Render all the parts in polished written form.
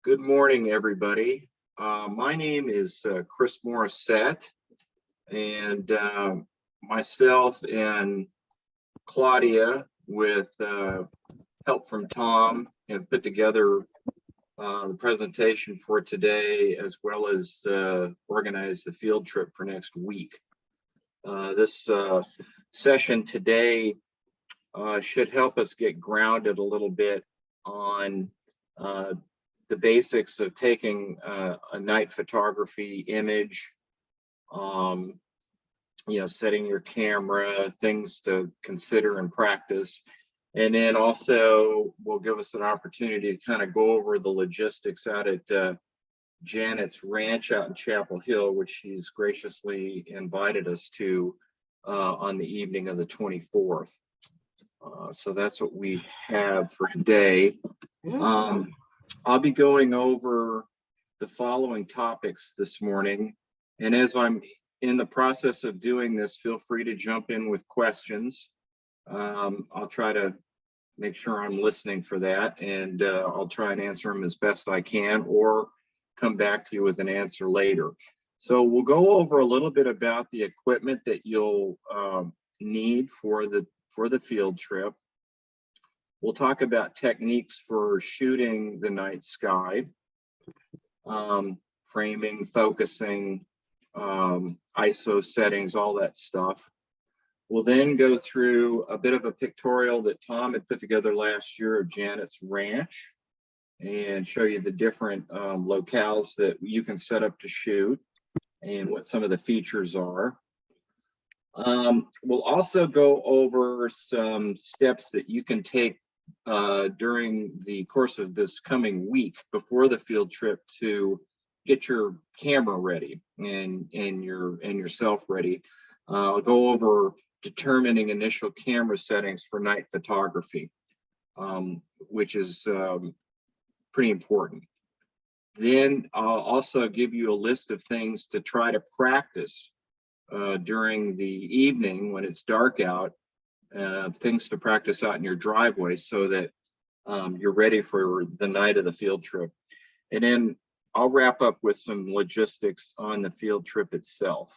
Good morning, everybody. My name is Chris Morissette, and myself and Claudia, with help from Tom, have put together the presentation for today, as well as organize the field trip for next week. This session today should help us get grounded a little bit on the basics of taking a night photography image, setting your camera, things to consider and practice. And then also will give us an opportunity to kind of go over the logistics out at Janet's ranch out in Chapel Hill, which she's graciously invited us to on the evening of the 24th. So that's what we have for today. I'll be going over the following topics this morning. And as I'm in the process of doing this, feel free to jump in with questions. I'll try to make sure I'm listening for that, and I'll try and answer them as best I can, or come back to you with an answer later. So we'll go over a little bit about the equipment that you'll need for the field trip. We'll talk about techniques for shooting the night sky, framing, focusing, ISO settings, all that stuff. We'll then go through a bit of a pictorial that Tom had put together last year of Janet's ranch and show you the different locales that you can set up to shoot and what some of the features are. We'll also go over some steps that you can take during the course of this coming week before the field trip to get your camera ready and yourself ready. I'll go over determining initial camera settings for night photography, which is pretty important. Then I'll also give you a list of things to try to practice during the evening when it's dark out, things to practice out in your driveway so that you're ready for the night of the field trip. And then I'll wrap up with some logistics on the field trip itself.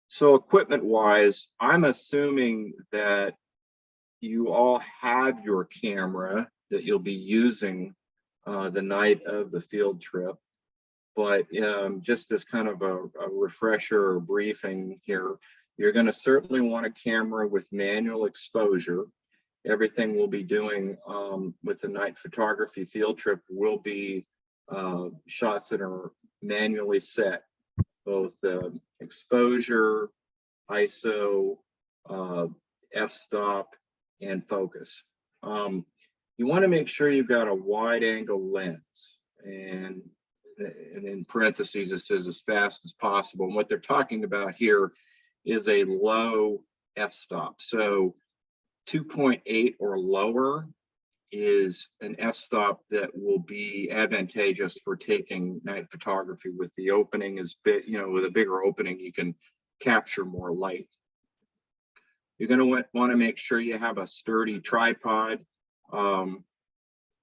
So equipment-wise, I'm assuming that you all have your camera that you'll be using the night of the field trip. But just as kind of a refresher or briefing here, you're going to certainly want a camera with manual exposure. Everything we'll be doing with the night photography field trip will be shots that are manually set, both exposure, ISO, f-stop, and focus. You want to make sure you've got a wide angle lens, and in parentheses it says as fast as possible. And what they're talking about here is a low f-stop. So 2.8 or lower is an f-stop that will be advantageous for taking night photography. With the opening is big, with a bigger opening, you can capture more light. You're going to want to make sure you have a sturdy tripod.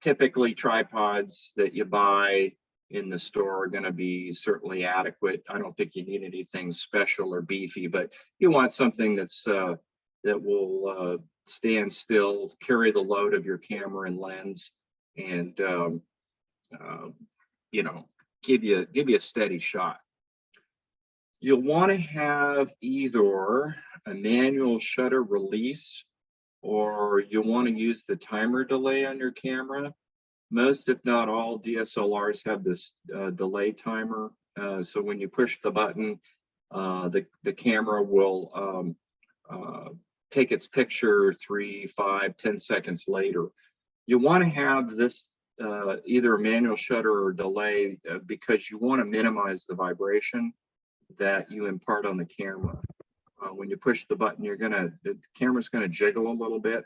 Typically tripods that you buy in the store are going to be certainly adequate. I don't think you need anything special or beefy, but you want something that's that will stand still, carry the load of your camera and lens, and give you a steady shot. You'll want to have either a manual shutter release, or you'll want to use the timer delay on your camera. Most, if not all, DSLRs have this delay timer. So when you push the button, the camera will take its picture 3, 5, 10 seconds later. You want to have this either a manual shutter or delay because you want to minimize the vibration that you impart on the camera. When you push the button, the camera's gonna jiggle a little bit,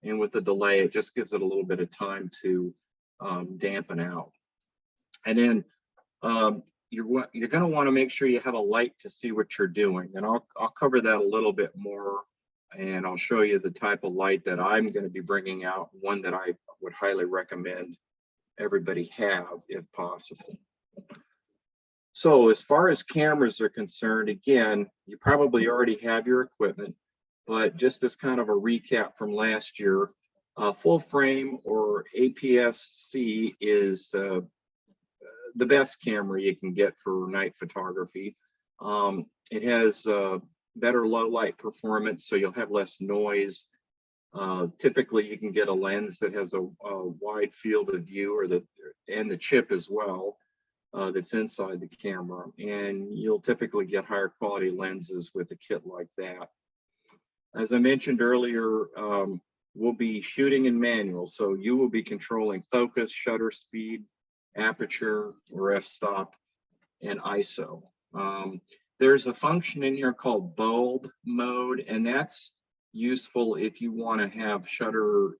and with the delay, it just gives it a little bit of time to dampen out. And then you're gonna want to make sure you have a light to see what you're doing, and I'll cover that a little bit more, and I'll show you the type of light that I'm going to be bringing out, one that I would highly recommend everybody have if possible. So as far as cameras are concerned, again, you probably already have your equipment, but just as kind of a recap from last year, full frame or APS-C is the best camera you can get for night photography. It has better low light performance, so you'll have less noise. Typically, you can get a lens that has a wide field of view, and the chip as well, that's inside the camera, and you'll typically get higher quality lenses with a kit like that. As I mentioned earlier, we'll be shooting in manual, so you will be controlling focus, shutter speed, aperture or f-stop, and ISO. There's a function in here called bulb mode, and that's useful if you want to have shutter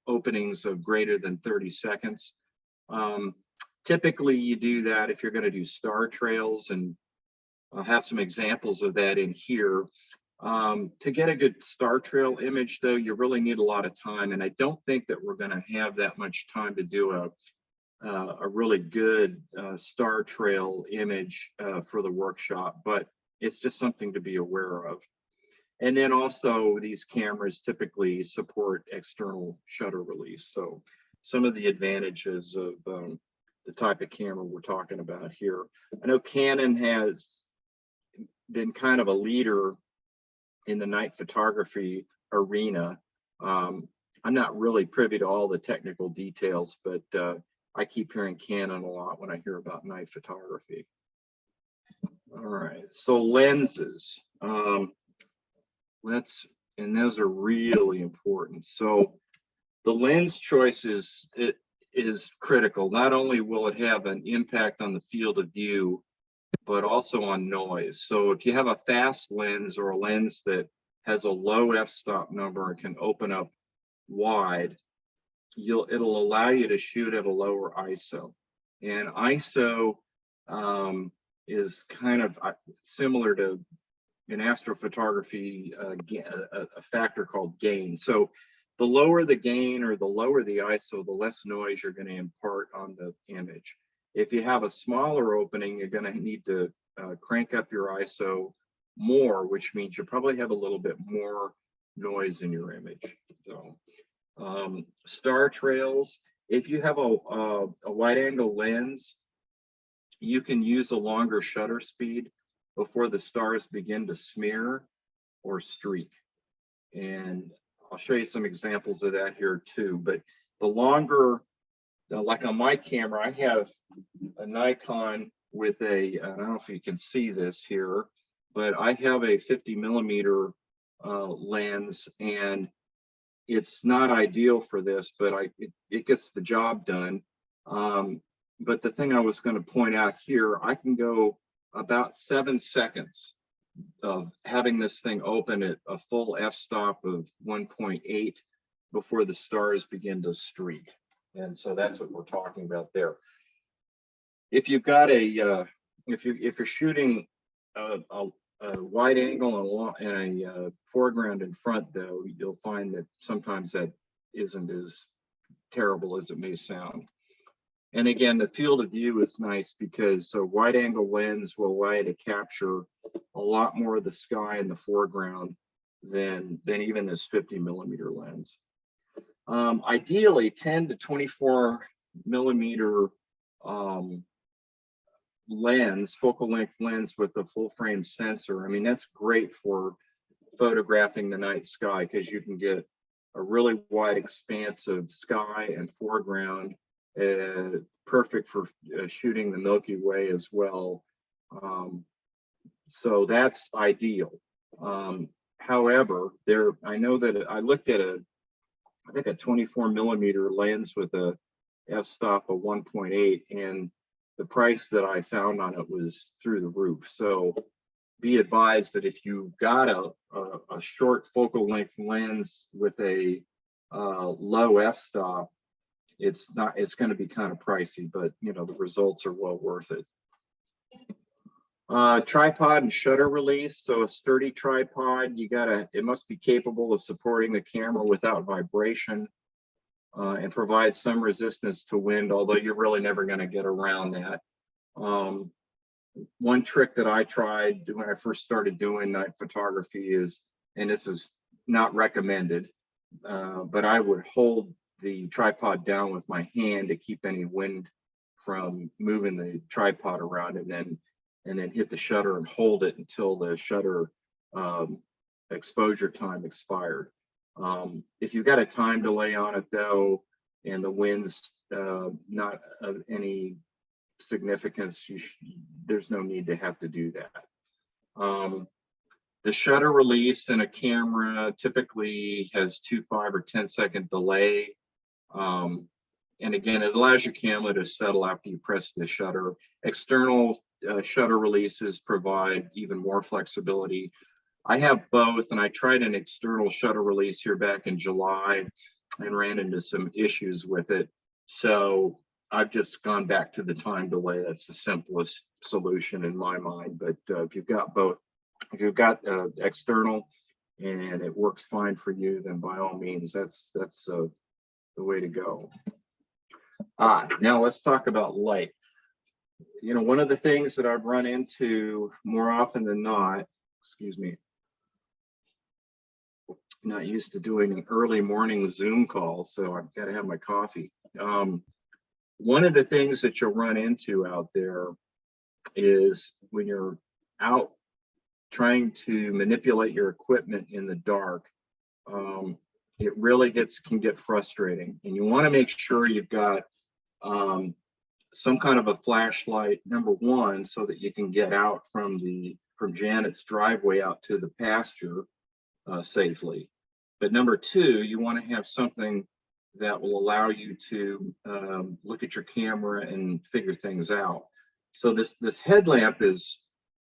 openings of greater than 30 seconds. Typically, you do that if you're going to do star trails, and I'll have some examples of that in here. To get a good star trail image, though, you really need a lot of time, and I don't think that we're going to have that much time to do a really good star trail image for the workshop, but it's just something to be aware of. And then also, these cameras typically support external shutter release, so some of the advantages of the type of camera we're talking about here. I know Canon has been kind of a leader in the night photography arena. I'm not really privy to all the technical details, but I keep hearing Canon a lot when I hear about night photography. All right, so lenses. And those are really important. So the lens choice is critical. Not only will it have an impact on the field of view, but also on noise. So if you have a fast lens or a lens that has a low f-stop number and can open up wide, it'll allow you to shoot at a lower ISO. And ISO is kind of similar to, in astrophotography, a factor called gain. So the lower the gain or the lower the ISO, the less noise you're going to impart on the image. If you have a smaller opening, you're going to need to crank up your ISO more, which means you probably have a little bit more noise in your image. So star trails, if you have a wide angle lens, you can use a longer shutter speed before the stars begin to smear or streak. And I'll show you some examples of that here too. But the longer, like on my camera, I have a Nikon with I don't know if you can see this here, but I have a 50mm lens, and it's not ideal for this, but it gets the job done. But the thing I was going to point out here, I can go about 7 seconds of having this thing open at a full f-stop of 1.8 before the stars begin to streak. And so that's what we're talking about there. If you've got if you're shooting a wide angle and a foreground in front, though, you'll find that sometimes that isn't as terrible as it may sound. And again, the field of view is nice because a wide angle lens will allow you to capture a lot more of the sky in the foreground than even this 50mm lens. Ideally, 10 to 24mm lens, focal length lens with a full frame sensor. I mean, that's great for photographing the night sky because you can get a really wide expanse of sky and foreground. Perfect for shooting the Milky Way as well. So that's ideal. However, I know that I looked at I think a 24mm lens with a f-stop of 1.8, and the price that I found on it was through the roof. So be advised that if you've got a short focal length lens with a low f-stop, it's going to be kind of pricey, but you know, the results are well worth it. Tripod and shutter release. So a sturdy tripod, it must be capable of supporting the camera without vibration. and provide some resistance to wind, although you're really never going to get around that. One trick that I tried when I first started doing night photography is, and this is not recommended, but I would hold the tripod down with my hand to keep any wind from moving the tripod around, and then hit the shutter and hold it until the shutter exposure time expired. If you've got a time delay on it though, and the wind's not of any significance, there's no need to have to do that. The shutter release in a camera typically has 2, 5, or 10-second delay. And again, it allows your camera to settle after you press the shutter. External shutter releases provide even more flexibility. I have both, and I tried an external shutter release here back in July and ran into some issues with it. So I've just gone back to the time delay. That's the simplest solution in my mind. But if you've got both, if you've got external and it works fine for you, then by all means, that's the way to go. Now let's talk about light. You know, one of the things that I've run into more often than not, excuse me, not used to doing an early morning Zoom call, so I've got to have my coffee. One of the things that you'll run into out there is when you're out trying to manipulate your equipment in the dark, it really can get frustrating, and you want to make sure you've got some kind of a flashlight, number one, so that you can get out from Janet's driveway out to the pasture safely. But number two, you want to have something that will allow you to look at your camera and figure things out. So this headlamp is,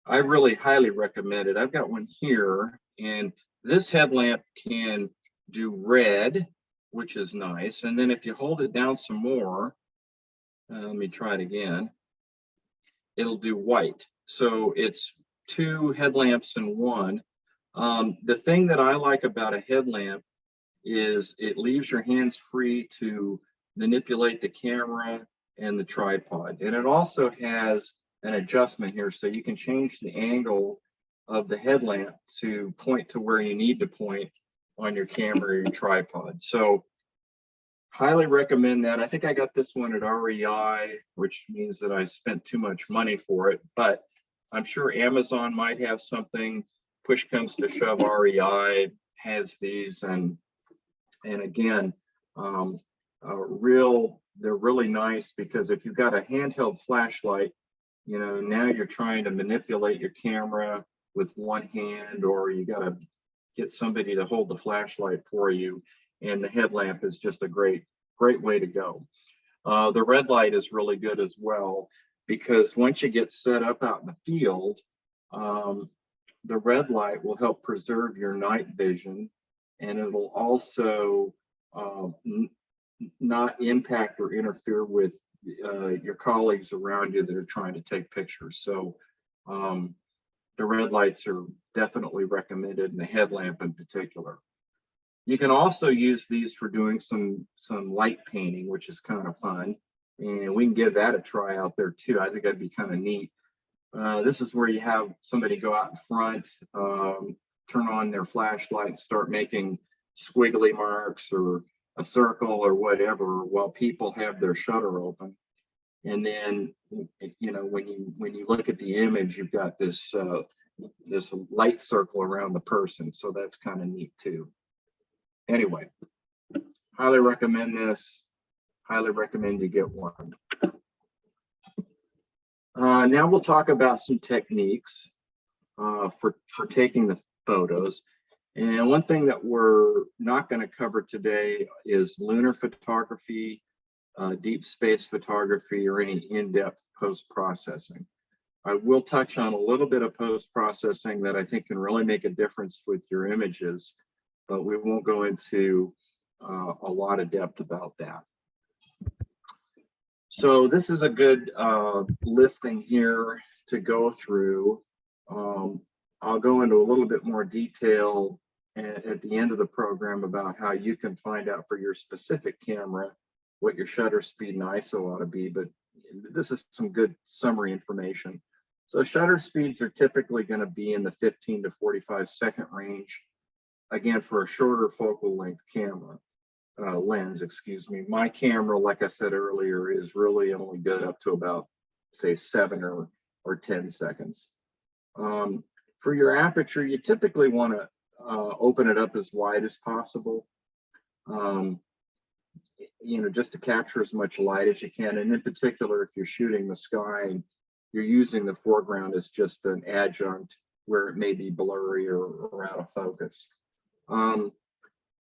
I really highly recommend it. I've got one here, and this headlamp can do red, which is nice. And then if you hold it down some more, let me try it again, it'll do white. So it's 2 headlamps in one. The thing that I like about a headlamp is it leaves your hands free to manipulate the camera and the tripod. And it also has an adjustment here, so you can change the angle of the headlamp to point to where you need to point on your camera or your tripod. So highly recommend that. I think I got this one at REI, which means that I spent too much money for it, but I'm sure Amazon might have something. Push comes to shove, REI has these, and again, they're really nice, because if you've got a handheld flashlight, you know, now you're trying to manipulate your camera with one hand, or you got to get somebody to hold the flashlight for you, and the headlamp is just a great way to go. The red light is really good as well, because once you get set up out in the field, the red light will help preserve your night vision, and it'll also not impact or interfere with your colleagues around you that are trying to take pictures. So the red lights are definitely recommended, and the headlamp in particular. You can also use these for doing some light painting, which is kind of fun, and we can give that a try out there too. I think that'd be kind of neat. This is where you have somebody go out in front, turn on their flashlight, and start making squiggly marks or a circle or whatever while people have their shutter open. And then, you know, when you look at the image, you've got this light circle around the person. So that's kind of neat too. Anyway, highly recommend this. Highly recommend you get one. Now we'll talk about some techniques for taking the photos. And one thing that we're not going to cover today is lunar photography, deep space photography, or any in-depth post-processing. I will touch on a little bit of post-processing that I think can really make a difference with your images, but we won't go into a lot of depth about that. So this is a good listing here to go through. I'll go into a little bit more detail at the end of the program about how you can find out for your specific camera what your shutter speed and ISO ought to be, but this is some good summary information. So shutter speeds are typically going to be in the 15 to 45 second range, again, for a shorter focal length camera. Lens, excuse me. My camera, like I said earlier, is really only good up to about, say, 7 or 10 seconds. For your aperture, you typically want to open it up as wide as possible, just to capture as much light as you can. And in particular, if you're shooting the sky, you're using the foreground as just an adjunct where it may be blurry or out of focus.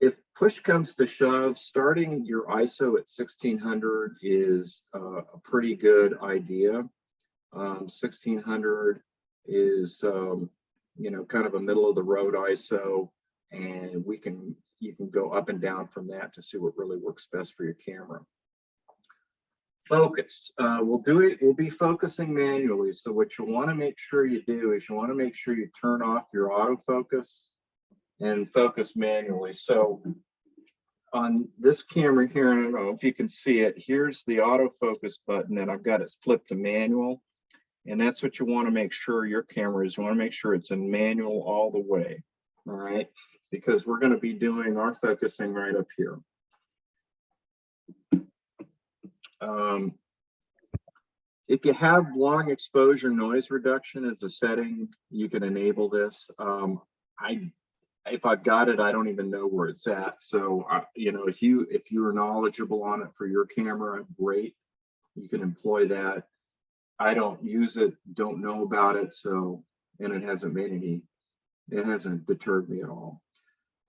If push comes to shove, starting your ISO at 1600 is a pretty good idea. 1600 is, kind of a middle of the road ISO, and you can go up and down from that to see what really works best for your camera. Focus, we'll be focusing manually. So what you want to make sure you do is you want to make sure you turn off your autofocus and focus manually. So on this camera here, I don't know if you can see it, here's the autofocus button, and I've got it flipped to manual. And that's what you want to make sure your camera is. You want to make sure it's in manual all the way, all right? Because we're going to be doing our focusing right up here. If you have long exposure noise reduction as a setting, you can enable this. If I've got it, I don't even know where it's at. So, if you're knowledgeable on it for your camera, great. You can employ that. I don't use it, don't know about it, and it hasn't deterred me at all.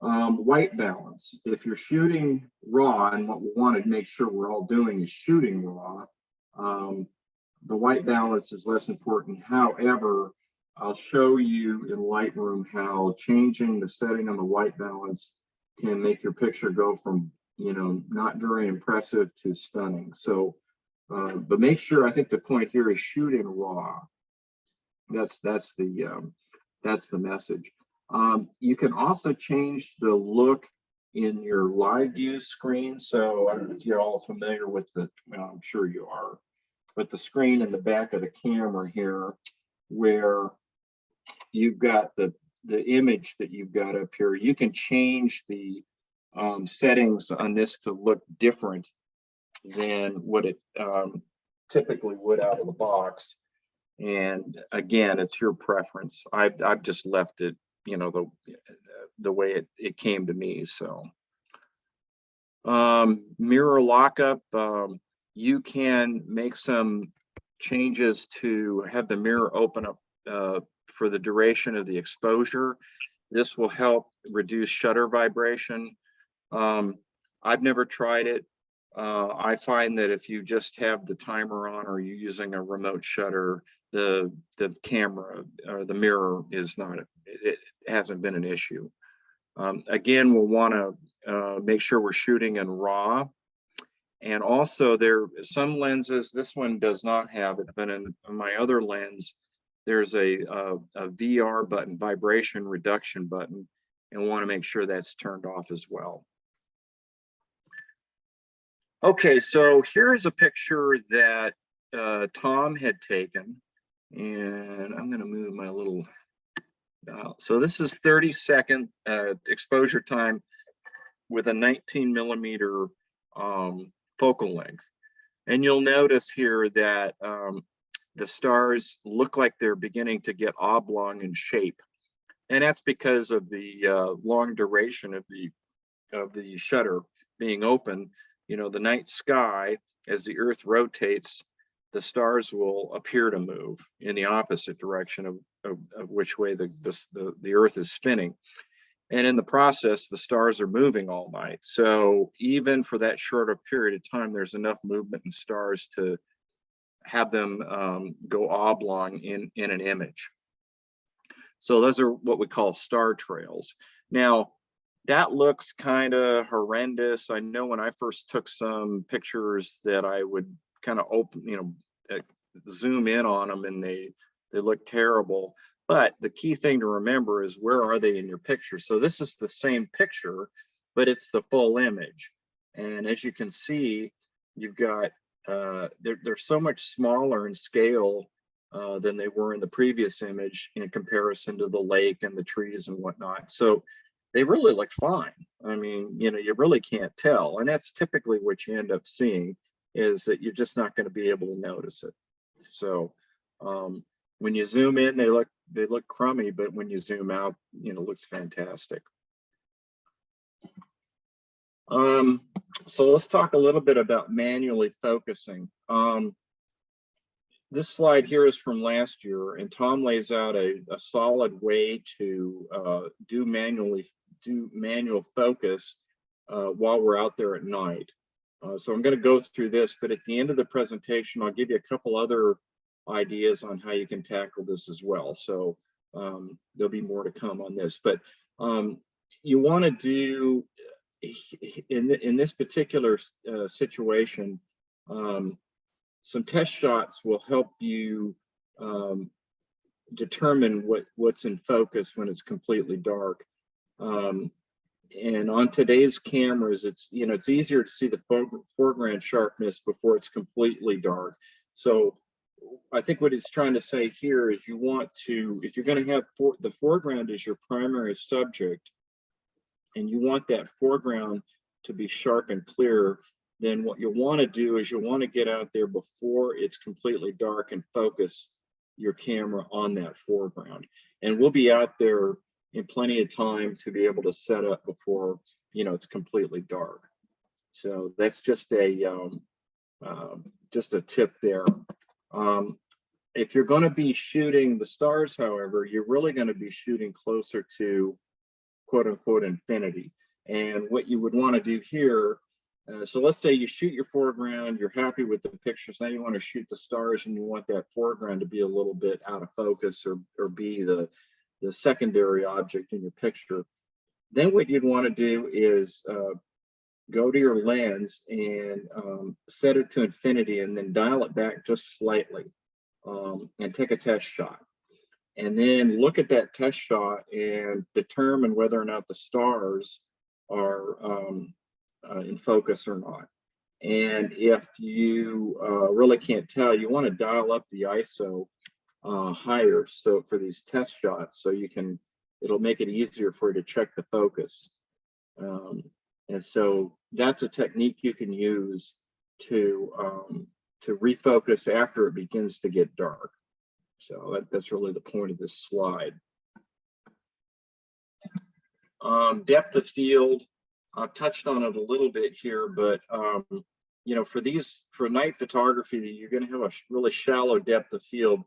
White balance. If you're shooting raw, and what we want to make sure we're all doing is shooting raw, the white balance is less important. However, I'll show you in Lightroom how changing the setting on the white balance can make your picture go from, not very impressive to stunning. So, but make sure, I think the point here is shooting raw. That's the message. You can also change the look in your live view screen. So I don't know if you're all familiar with I'm sure you are, but the screen in the back of the camera here, where you've got the image that you've got up here, you can change the settings on this to look different than what it typically would out of the box. And again, it's your preference. I've just left it, the way it came to me. So mirror lockup, you can make some changes to have the mirror open up for the duration of the exposure. This will help reduce shutter vibration. I've never tried it. I find that if you just have the timer on or you're using a remote shutter, the camera or the mirror is not, it hasn't been an issue. Again, we'll want to make sure we're shooting in RAW. And also there are some lenses, this one does not have it, but in my other lens, there's a VR button, vibration reduction button, and we want to make sure that's turned off as well. Okay, so here's a picture that Tom had taken, and I'm going to move my little dial. So this is 30-second exposure time with a 19mm focal length. And you'll notice here that the stars look like they're beginning to get oblong in shape. And that's because of the long duration of the shutter being open. The night sky, as the Earth rotates, the stars will appear to move in the opposite direction of which way the Earth is spinning. And in the process, the stars are moving all night. So even for that shorter period of time, there's enough movement in stars to have them go oblong in an image. So those are what we call star trails. Now, that looks kind of horrendous. I know when I first took some pictures that I would kind of open, zoom in on them, and they look terrible. But the key thing to remember is where are they in your picture? So this is the same picture, but it's the full image. And as you can see, you've got, they're so much smaller in scale than they were in the previous image in comparison to the lake and the trees and whatnot. So they really look fine. I mean, you know, you really can't tell. And that's typically what you end up seeing, is that you're just not going to be able to notice it. So when you zoom in, they look crummy, but when you zoom out, you know, it looks fantastic. So let's talk a little bit about manually focusing. This slide here is from last year, and Tom lays out a solid way to do manual focus while we're out there at night. So I'm going to go through this, but at the end of the presentation, I'll give you a couple other ideas on how you can tackle this as well. So there'll be more to come on this, but you want to do in this particular situation, some test shots will help you determine what's in focus when it's completely dark. And on today's cameras, it's easier to see the foreground sharpness before it's completely dark. So I think what it's trying to say here is you want to, if you're going to have the foreground as your primary subject, and you want that foreground to be sharp and clear, then what you want to do is you want to get out there before it's completely dark and focus your camera on that foreground. And we'll be out there in plenty of time to be able to set up before, you know, it's completely dark. So that's just a tip there. If you're going to be shooting the stars, however, you're really going to be shooting closer to quote unquote infinity. And what you would want to do here, so let's say you shoot your foreground, you're happy with the pictures, now you want to shoot the stars and you want that foreground to be a little bit out of focus or be the secondary object in your picture. Then what you'd want to do is go to your lens and set it to infinity and then dial it back just slightly and take a test shot. And then look at that test shot and determine whether or not the stars are in focus or not. And if you really can't tell, you want to dial up the ISO higher, so for these test shots, so you can, it'll make it easier for you to check the focus. And so that's a technique you can use to refocus after it begins to get dark. So that's really the point of this slide. Depth of field, I've touched on it a little bit here, but you know, for night photography, you're going to have a really shallow depth of field.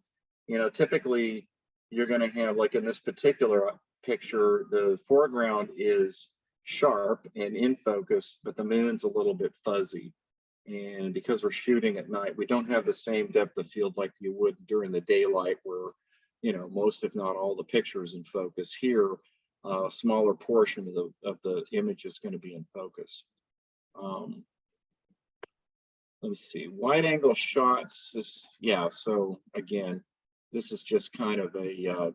You know, typically you're going to have, like in this particular picture, the foreground is sharp and in focus, but the moon's a little bit fuzzy. And because we're shooting at night, we don't have the same depth of field like you would during the daylight, where, you know, most if not all the pictures in focus. Here, a smaller portion of the image is going to be in focus. Let me see, wide angle shots is, yeah, so again, this is just kind of a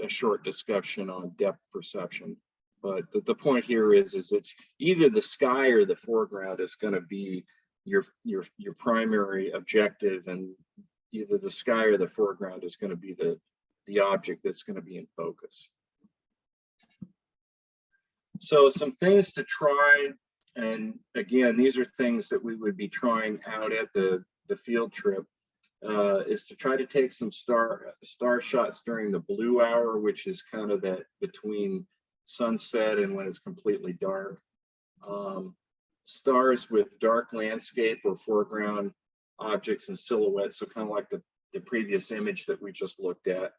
short discussion on depth perception. But the point here is it's either the sky or the foreground is going to be your primary objective, and either the sky or the foreground is going to be the object that's going to be in focus. So some things to try, and again, these are things that we would be trying out at the field trip, is to try to take some star shots during the blue hour, which is kind of that between sunset and when it's completely dark. Stars with dark landscape or foreground objects and silhouettes, so kind of like the previous image that we just looked at.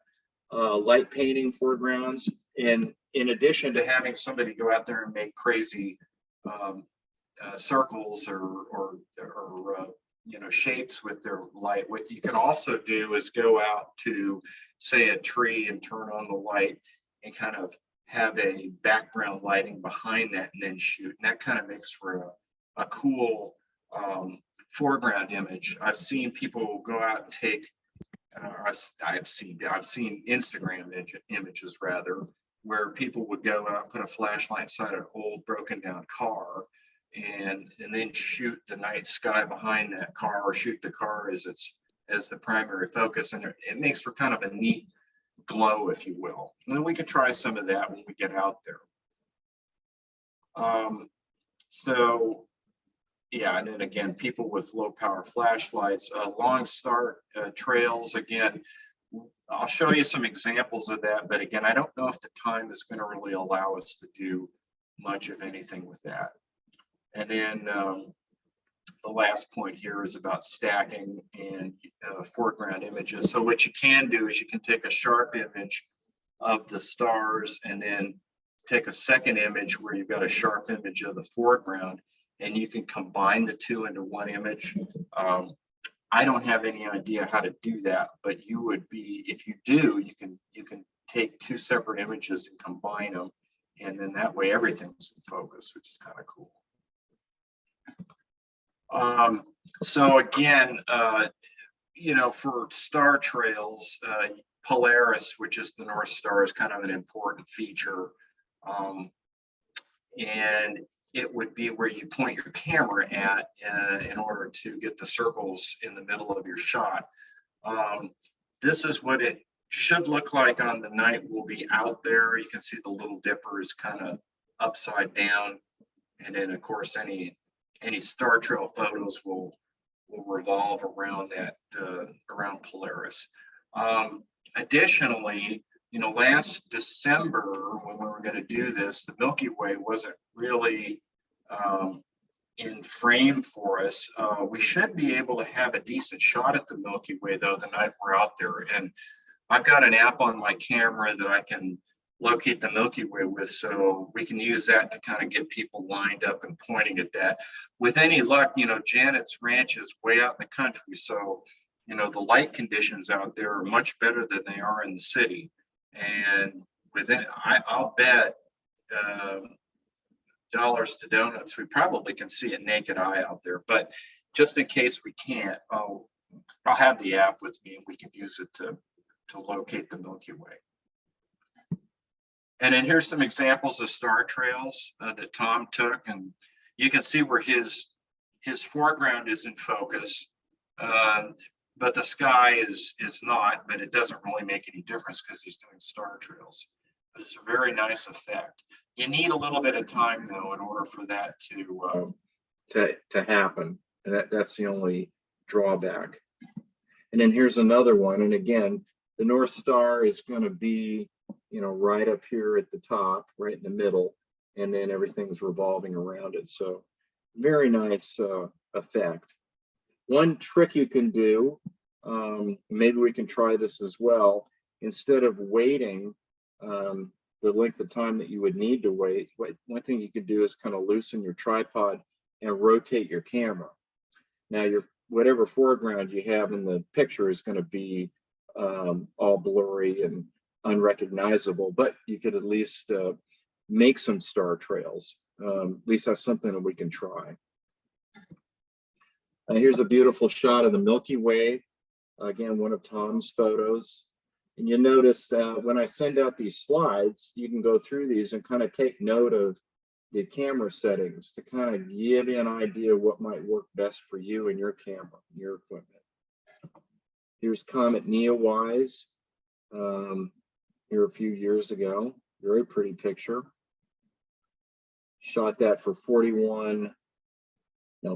Light painting foregrounds, and in addition to having somebody go out there and make crazy circles or you know, shapes with their light, what you can also do is go out to, say, a tree and turn on the light and kind of have a background lighting behind that and then shoot. And that kind of makes for a cool foreground image. I've seen people go out and take I've seen Instagram images rather, where people would go out, put a flashlight inside an old broken down car, and then shoot the night sky behind that car, or shoot the car as the primary focus, and it makes for kind of a neat glow, if you will. And then we could try some of that when we get out there. So yeah, and then again, people with low power flashlights, long start trails, again, I'll show you some examples of that, but again, I don't know if the time is going to really allow us to do much of anything with that. And then the last point here is about stacking and foreground images. So what you can do is you can take a sharp image of the stars and then take a second image where you've got a sharp image of the foreground, and you can combine the two into one image. I don't have any idea how to do that, but you would be, if you do, you can take two separate images and combine them, and then that way everything's in focus, which is kind of cool. So again, you know, for star trails, Polaris, which is the North Star, is kind of an important feature. And it would be where you point your camera at in order to get the circles in the middle of your shot. This is what it should look like on the night we'll be out there. You can see the Little Dipper is kind of upside down. And then of course, any star trail photos will revolve around that, around Polaris. Additionally, you know, last December when we were going to do this, the Milky Way wasn't really in frame for us. We should be able to have a decent shot at the Milky Way though the night we're out there. And I've got an app on my camera that I can locate the Milky Way with, so we can use that to kind of get people lined up and pointing at that. With any luck, you know, Janet's ranch is way out in the country, so you know the light conditions out there are much better than they are in the city. And within, I'll bet dollars to donuts, we probably can see a naked eye out there. But just in case we can't, I'll have the app with me and we can use it to locate the Milky Way. And then here's some examples of star trails that Tom took, and you can see where his foreground is in focus, but the sky is not, but it doesn't really make any difference because he's doing star trails. But it's a very nice effect. You need a little bit of time though in order for that to happen. And that's the only drawback. And then here's another one. And again, the North Star is going to be, you know, right up here at the top, right in the middle, and then everything's revolving around it. So very nice effect. One trick you can do, maybe we can try this as well, instead of waiting the length of time that you would need to wait, one thing you could do is kind of loosen your tripod and rotate your camera. Now your whatever foreground you have in the picture is going to be all blurry and unrecognizable, but you could at least make some star trails. At least that's something that we can try. Here's a beautiful shot of the Milky Way. Again, one of Tom's photos. And you notice when I send out these slides, you can go through these and kind of take note of the camera settings to kind of give you an idea of what might work best for you and your camera, your equipment. Here's Comet Neowise here a few years ago. Very pretty picture. Shot that for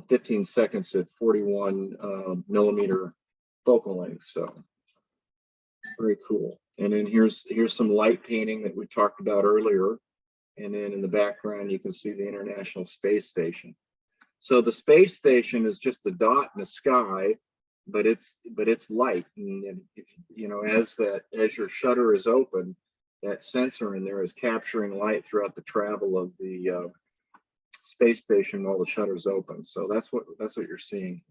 15 seconds at 41 millimeter focal length. So very cool. And then here's some light painting that we talked about earlier. And then in the background, you can see the International Space Station. So the space station is just a dot in the sky, but it's light. And if, you know, as your shutter is open, that sensor in there is capturing light throughout the travel of the space station while the shutter's open. So that's what you're seeing.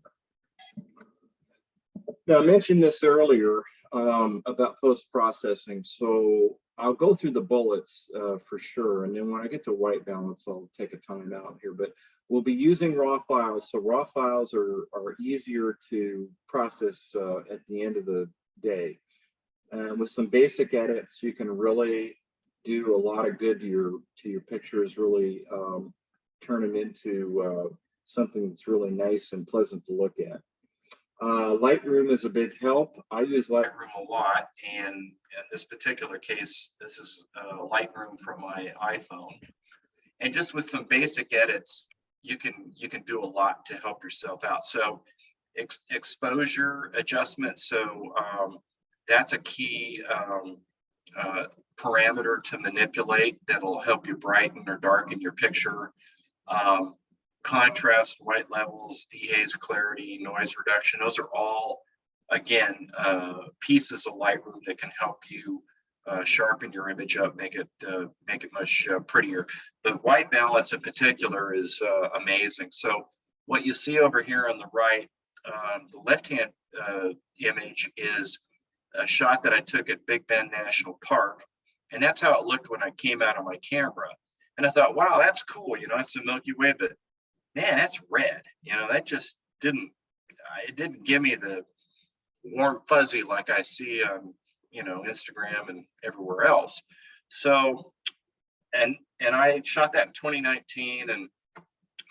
Now, I mentioned this earlier about post-processing. So I'll go through the bullets for sure. And then when I get to white balance, I'll take a time out here. But we'll be using raw files. So raw files are easier to process at the end of the day. With some basic edits, you can really do a lot of good to your pictures, really turn them into something that's really nice and pleasant to look at. Lightroom is a big help. I use Lightroom a lot, and in this particular case, this is Lightroom from my iPhone. And just with some basic edits, you can do a lot to help yourself out. So exposure adjustment, so that's a key parameter to manipulate that'll help you brighten or darken your picture. Contrast, white levels, dehaze, clarity, noise reduction, those are all, again, pieces of Lightroom that can help you sharpen your image up, make it much prettier. The white balance in particular is amazing. So what you see over here on the right, the left-hand image is a shot that I took at Big Bend National Park, and that's how it looked when I came out of my camera. And I thought, wow, that's cool, you know, it's the Milky Way, but man, that's red. You know, that just didn't give me the warm fuzzy like I see on, you know, Instagram and everywhere else. So, and I shot that in 2019 and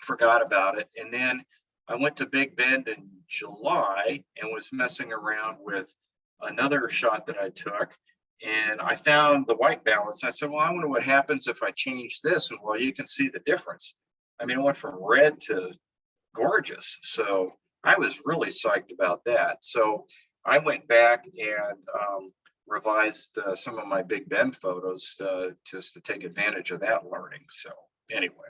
forgot about it. And then I went to Big Bend in July and was messing around with another shot that I took, and I found the white balance. I said, well, I wonder what happens if I change this. And well, you can see the difference. I mean, it went from red to gorgeous. So I was really psyched about that. So I went back and revised some of my Big Bend photos just to take advantage of that learning. So anyway,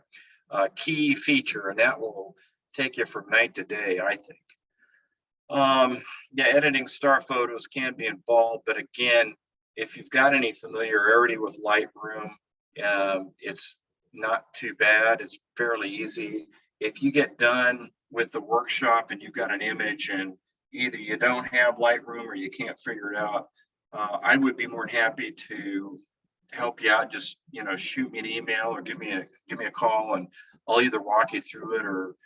key feature, and that will take you from night to day, I think. Yeah, editing star photos can be involved, but again, if you've got any familiarity with Lightroom, it's not too bad. It's fairly easy. If you get done with the workshop and you've got an image and either you don't have Lightroom or you can't figure it out, I would be more than happy to help you out. Just, you know, shoot me an email or give me a call, and I'll either walk you through it or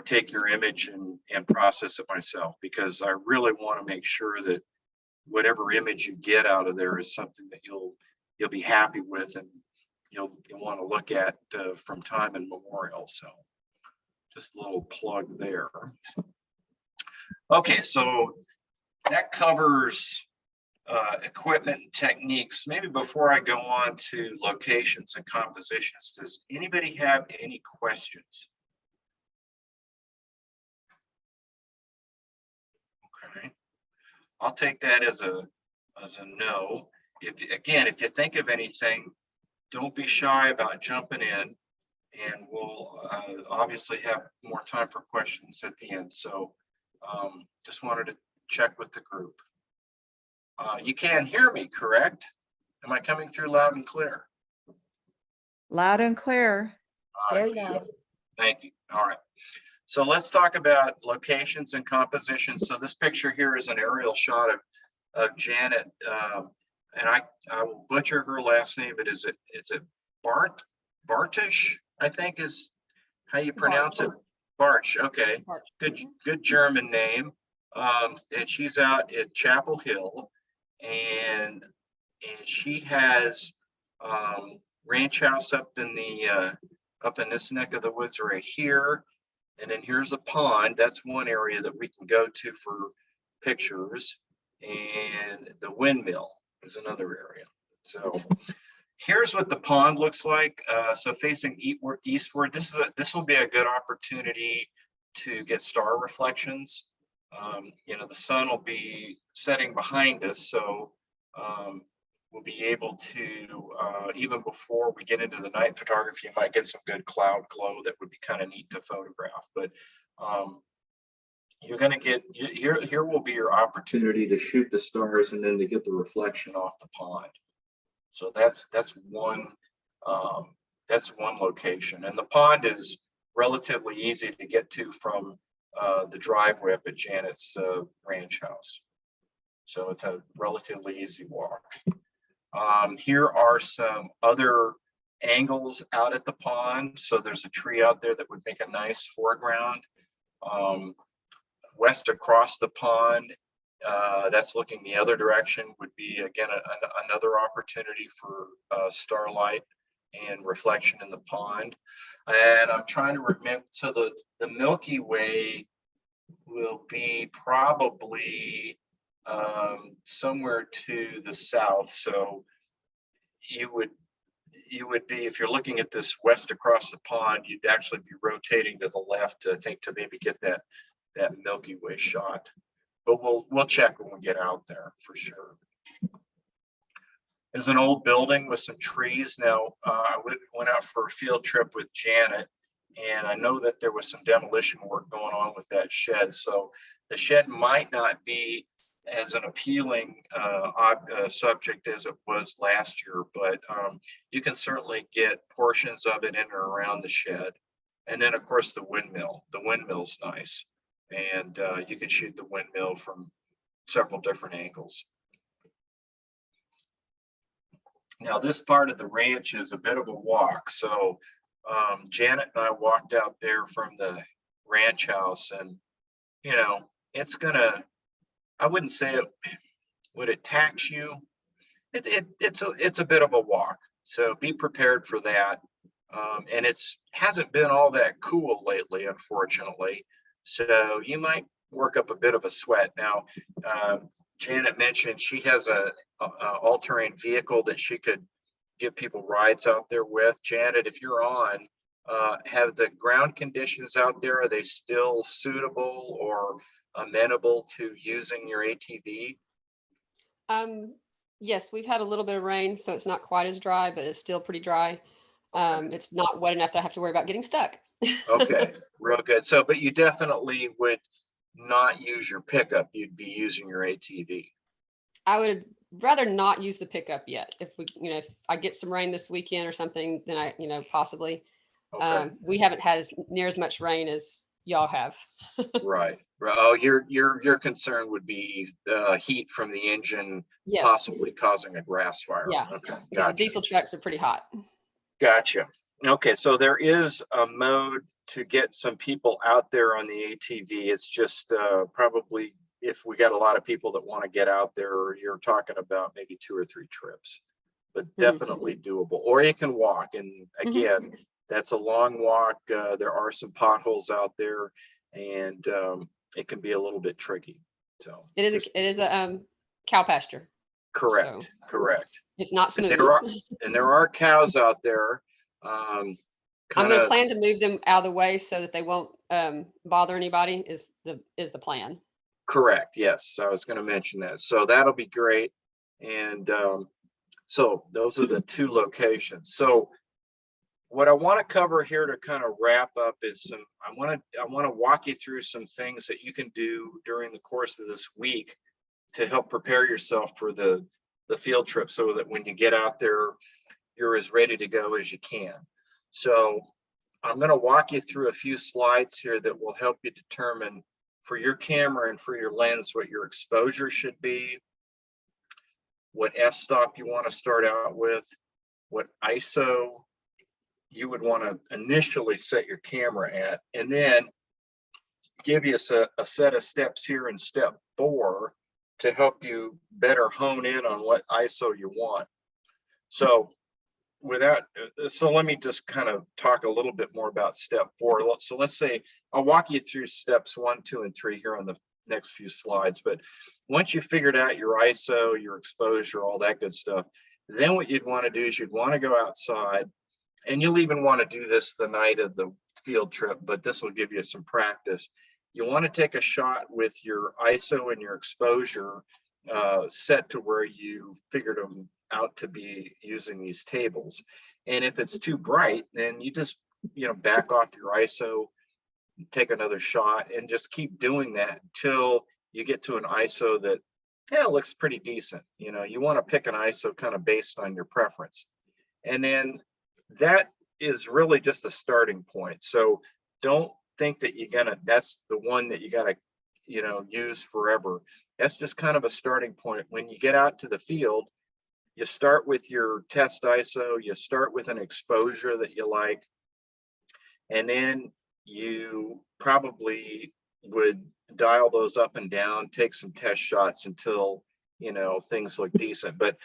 take your image and process it myself, because I really want to make sure that whatever image you get out of there is something that you'll be happy with and you'll want to look at from time immemorial. So just a little plug there. Okay, so that covers equipment and techniques. Maybe before I go on to locations and compositions, does anybody have any questions? Okay, I'll take that as a no. If you think of anything, don't be shy about jumping in, and we'll obviously have more time for questions at the end. So just wanted to check with the group. You can hear me, correct? Am I coming through loud and clear? Loud and clear. There you go. Thank you. All right. So let's talk about locations and compositions. So this picture here is an aerial shot of Janet, and I will butcher her last name, but is it Bartish, I think is how you pronounce it? Barch. Okay. Good German name. And she's out at Chapel Hill, and she has ranch house up in this neck of the woods right here. And then here's a pond. That's one area that we can go to for pictures. And the windmill is another area. So here's what the pond looks like. So facing eastward, this will be a good opportunity to get star reflections. You know, the sun will be setting behind us, so we'll be able to, even before we get into the night photography, you might get some good cloud glow that would be kind of neat to photograph. But you're going to get, here will be your opportunity to shoot the stars and then to get the reflection off the pond. So that's one location. And the pond is relatively easy to get to from the driveway up at Janet's ranch house. So it's a relatively easy walk. Here are some other angles out at the pond. So there's a tree out there that would make a nice foreground. West across the pond, That's looking the other direction, would be again another opportunity for starlight and reflection in the pond. And I'm trying to remember, so the Milky Way will be probably somewhere to the south. So you would be, if you're looking at this west across the pond, you'd actually be rotating to the left, I think, to maybe get that Milky Way shot. But we'll check when we get out there for sure. There's an old building with some trees. Now, I went out for a field trip with Janet, and I know that there was some demolition work going on with that shed. So the shed might not be as an appealing subject as it was last year, but you can certainly get portions of it in or around the shed. And then, of course, the windmill. The windmill's nice. And you can shoot the windmill from several different angles. Now, this part of the ranch is a bit of a walk. So Janet and I walked out there from the ranch house, and, you know, it's gonna, I wouldn't say it, would it tax you? It's a bit of a walk. So be prepared for that. And hasn't been all that cool lately, unfortunately. So you might work up a bit of a sweat. Now, Janet mentioned she has a all-terrain vehicle that she could give people rides out there with. Janet, if you're on, have the ground conditions out there, are they still suitable or amenable to using your ATV? Yes, we've had a little bit of rain, so it's not quite as dry, but it's still pretty dry. It's not wet enough to have to worry about getting stuck. Okay, real good. So, but you definitely would not use your pickup. You'd be using your ATV. I would rather not use the pickup yet. If if I get some rain this weekend or something, then I, possibly. Okay. We haven't had near as much rain as y'all have. Right. Oh, your concern would be heat from the engine, Yes. possibly causing a grass fire. Yeah. Okay. Yeah, Gotcha. diesel trucks are pretty hot. Gotcha. Okay, so there is a mode to get some people out there on the ATV. It's just probably, if we got a lot of people that want to get out there, you're talking about maybe 2 or 3 trips, but definitely doable. Or you can walk, and again, that's a long walk. There are some potholes out there, and it can be a little bit tricky. So it is a cow pasture. Correct. So correct. it's not smooth. And there are cows out there. I'm going to plan to move them out of the way so that they won't bother anybody. Is the plan? Correct. Yes, I was going to mention that. So that'll be great. And so those are the 2 locations. So what I want to cover here to kind of wrap up is I want to walk you through some things that you can do during the course of this week to help prepare yourself for the field trip, so that when you get out there, you're as ready to go as you can. So I'm going to walk you through a few slides here that will help you determine for your camera and for your lens what your exposure should be, what f-stop you want to start out with, what ISO you would want to initially set your camera at, and then give you a set of steps here in step 4 to help you better hone in on what ISO you want. So let me just kind of talk a little bit more about step 4. So let's say I'll walk you through steps 1, 2, and 3 here on the next few slides. But once you figured out your ISO, your exposure, all that good stuff, then what you'd want to do is you'd want to go outside, and you'll even want to do this the night of the field trip, but this will give you some practice. You want to take a shot with your ISO and your exposure set to where you figured them out to be using these tables. And if it's too bright, then you just back off your ISO, take another shot, and just keep doing that until you get to an ISO that looks pretty decent. You want to pick an ISO kind of based on your preference, and then that is really just a starting point. So don't think that that's the one that you gotta use forever. That's just kind of a starting point. When you get out to the field, you start with your test ISO, you start with an exposure that you like, and then you probably would dial those up and down, take some test shots until, you know, things look decent. But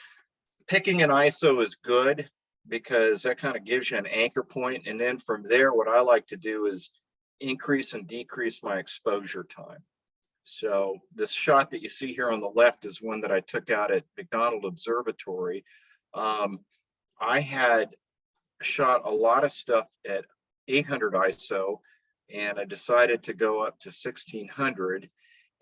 picking an ISO is good because that kind of gives you an anchor point. And then from there, what I like to do is increase and decrease my exposure time. So this shot that you see here on the left is one that I took out at McDonald Observatory. I had shot a lot of stuff at 800 ISO, and I decided to go up to 1600.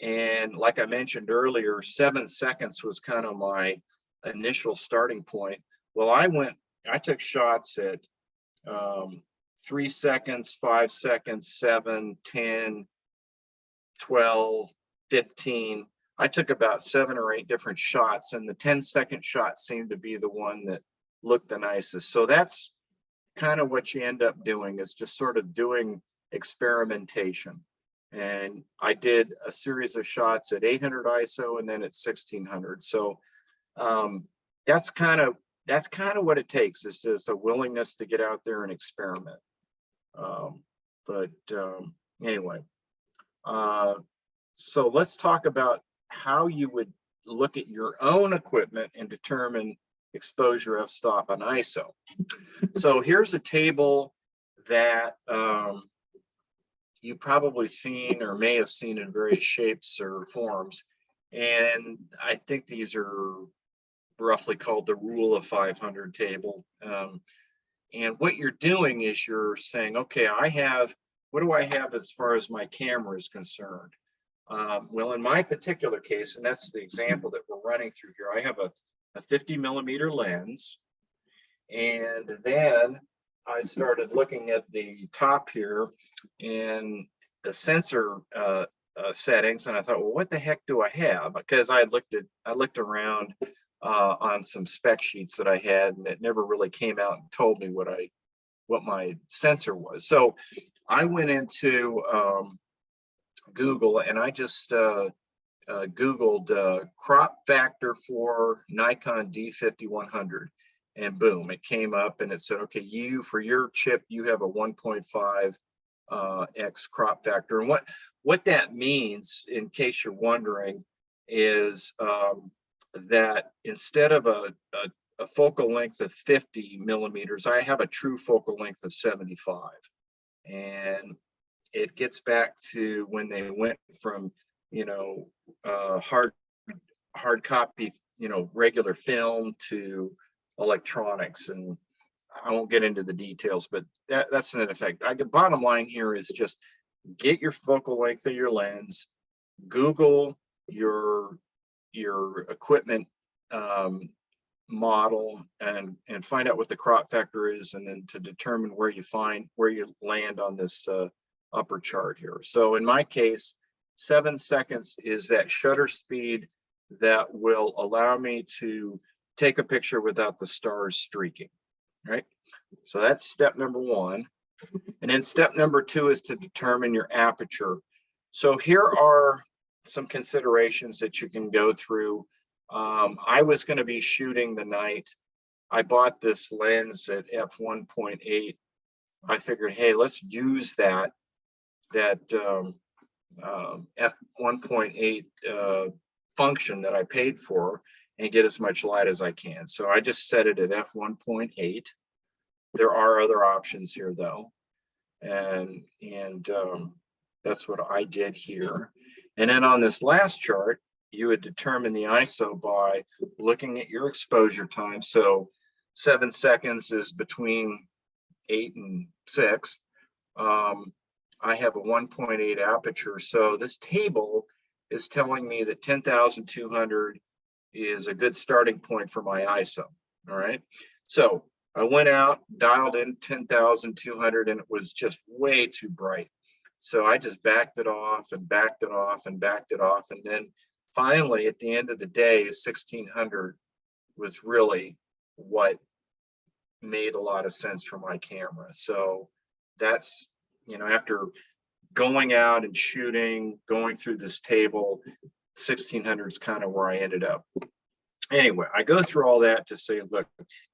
And like I mentioned earlier, 7 seconds was kind of my initial starting point. Well, I took shots at 3 seconds, 5 seconds, 7, 10, 12, 15. I took about 7 or 8 different shots, and the 10-second shot seemed to be the one that looked the nicest. So that's kind of what you end up doing, is just sort of doing experimentation. And I did a series of shots at 800 ISO and then at 1600. So that's kind of what it takes, is just a willingness to get out there and experiment. Anyway, so let's talk about how you would look at your own equipment and determine exposure, f-stop, and ISO. So here's a table that you probably seen or may have seen in various shapes or forms. And I think these are roughly called the rule of 500 table. And what you're doing is you're saying, okay, what do I have as far as my camera is concerned? Well, in my particular case, and that's the example that we're running through here, I have a 50mm lens. And then I started looking at the top here and the sensor settings, and I thought, well, what the heck do I have? Because I looked around on some spec sheets that I had, and it never really came out and told me what my sensor was. So I went into Google, and I just Googled crop factor for Nikon D5100, and boom, it came up and it said, okay, for your chip, you have a 1.5 X crop factor. And what that means, in case you're wondering, is that instead of a focal length of 50mm, I have a true focal length of 75. And it gets back to when they went from, hard copy, regular film to electronics. And I won't get into the details, but that's an effect. The bottom line here is just get your focal length of your lens, Google your equipment model, and find out what the crop factor is, and then to determine where you land on this upper chart here. So in my case, 7 seconds is that shutter speed that will allow me to take a picture without the stars streaking, right? So that's step number 1. And then step number 2 is to determine your aperture. So here are some considerations that you can go through. I was going to be shooting the night. I bought this lens at f1.8. I figured, hey, let's use that f1.8 function that I paid for and get as much light as I can. So I just set it at f1.8. There are other options here though, and that's what I did here. And then on this last chart, you would determine the ISO by looking at your exposure time. So 7 seconds is between 8 and 6. I have a 1.8 aperture. So this table is telling me that 10,200 is a good starting point for my ISO. All right. So I went out, dialed in 10,200, and it was just way too bright. So I just backed it off and backed it off and backed it off. And then finally, at the end of the day, 1600 was really what made a lot of sense for my camera. So that's, after going out and shooting, going through this table, 1600 is kind of where I ended up. Anyway, I go through all that to say, look,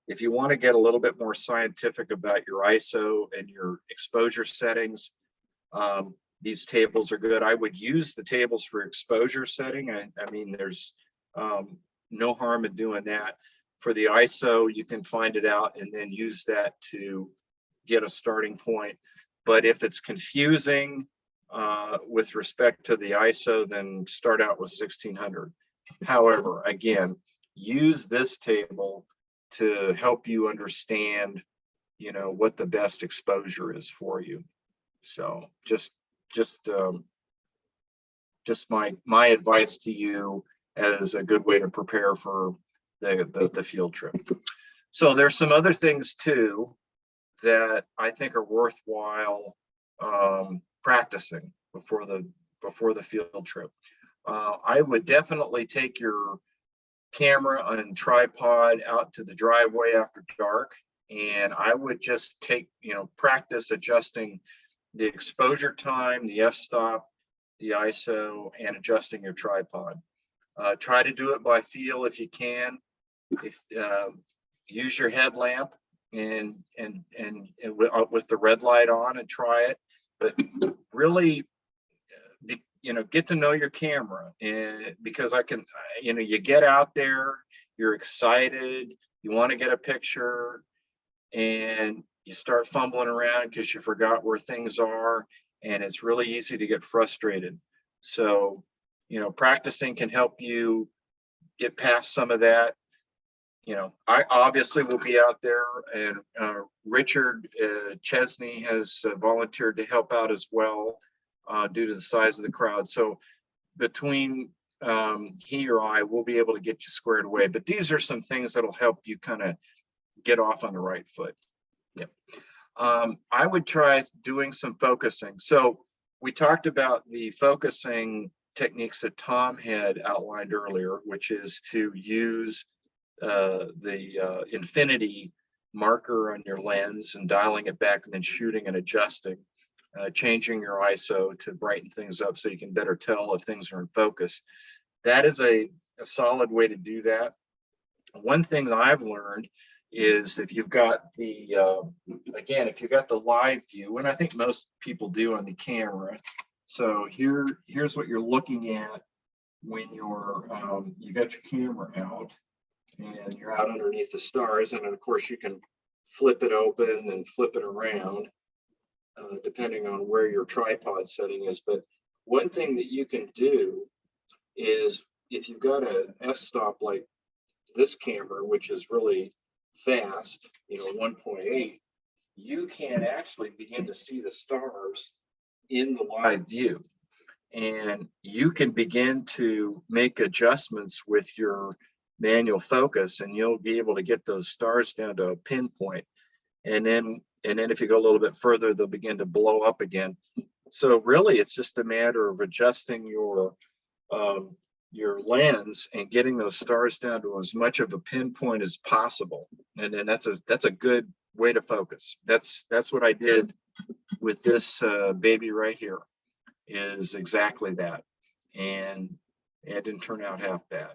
if you want to get a little bit more scientific about your ISO and your exposure settings, these tables are good. I would use the tables for exposure setting. I mean, there's no harm in doing that. For the ISO, you can find it out and then use that to get a starting point. But if it's confusing with respect to the ISO, then start out with 1600. However, again, use this table to help you understand, you know, what the best exposure is for you. So just my advice to you as a good way to prepare for the field trip. So there's some other things too that I think are worthwhile practicing before the field trip. I would definitely take your camera and tripod out to the driveway after dark, and I would just take, you know, practice adjusting the exposure time, the f-stop, the ISO, and adjusting your tripod. Try to do it by feel if you can. If use your headlamp and with the red light on and try it, but really, you know, get to know your camera. And because you know, you get out there, you're excited, you want to get a picture, and you start fumbling around because you forgot where things are, and it's really easy to get frustrated. So, you know, practicing can help you get past some of that. You know, I obviously will be out there, and Richard Chesney has volunteered to help out as well due to the size of the crowd. So between he or I will be able to get you squared away. But these are some things that'll help you kind of get off on the right foot. Yep. I would try doing some focusing. So we talked about the focusing techniques that Tom had outlined earlier, which is to use the infinity marker on your lens and dialing it back and then shooting and adjusting, changing your ISO to brighten things up so you can better tell if things are in focus. That is a solid way to do that. One thing that I've learned is if you've got the, again, if you've got the live view, and I think most people do on the camera. So here's what you're looking at when you're, you got your camera out and you're out underneath the stars. And then of course you can flip it open and flip it around, depending on where your tripod setting is. But one thing that you can do is if you've got an f-stop like this camera, which is really fast, you know, 1.8, you can actually begin to see the stars in the live view, and you can begin to make adjustments with your manual focus, and you'll be able to get those stars down to a pinpoint. And then if you go a little bit further, they'll begin to blow up again. So really it's just a matter of adjusting your lens and getting those stars down to as much of a pinpoint as possible. And then that's a good way to focus. That's what I did with this baby right here, is exactly that. And it didn't turn out half bad.